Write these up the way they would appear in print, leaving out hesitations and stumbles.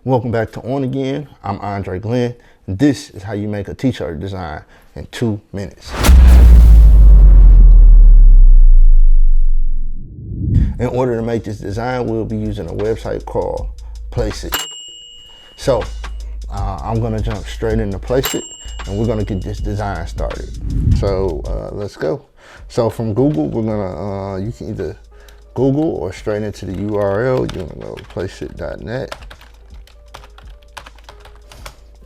Welcome back to On Again. I'm Andre Glenn, and this is how you make a t-shirt design in 2 minutes. In order to make this design, we'll be using a website called Placeit. So I'm gonna jump straight into Placeit, and we're gonna get this design started. So let's go. So from Google, we're gonna you can either Google or straight into the URL. You're gonna go placeit.net.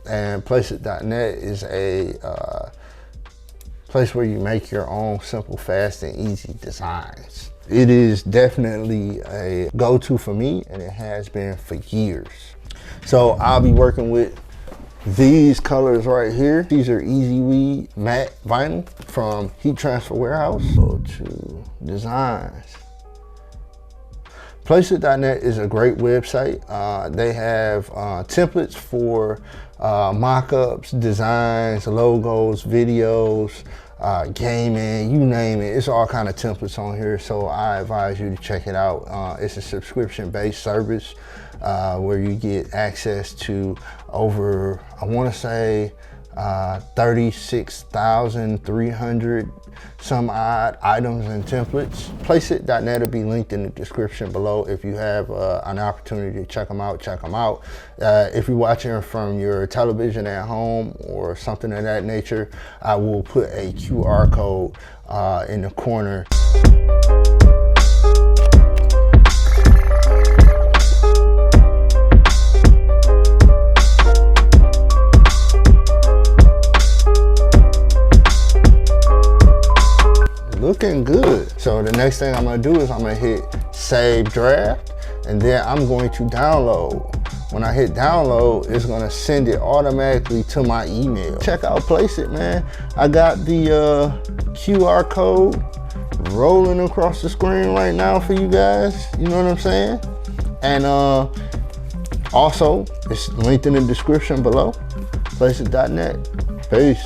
And Placeit.net is a place where you make your own simple, fast, and easy designs. It is definitely a go-to for me, and it has been for years. So I'll be working with these colors right here. These are Easy Weed matte vinyl from Heat Transfer Warehouse. Go to designs. Placeit.net is a great website. They have templates for mock-ups, designs, logos, videos, gaming, you name it. It's all kind of templates on here, so I advise you to check it out. It's a subscription-based service where you get access to over, I want to say, 36,300 some odd items and templates. Placeit.net will be linked in the description below. If you have an opportunity to check them out, check them out. If you're watching from your television at home or something of that nature, I will put a QR code in the corner. Looking good. So the next thing I'm gonna do is I'm gonna hit save draft, and then I'm going to download. When I hit download, it's gonna send it automatically to my email. Check out Placeit, man. I got the QR code rolling across the screen right now for you guys. You know what I'm saying? And also, it's linked in the description below. Placeit.net. Peace.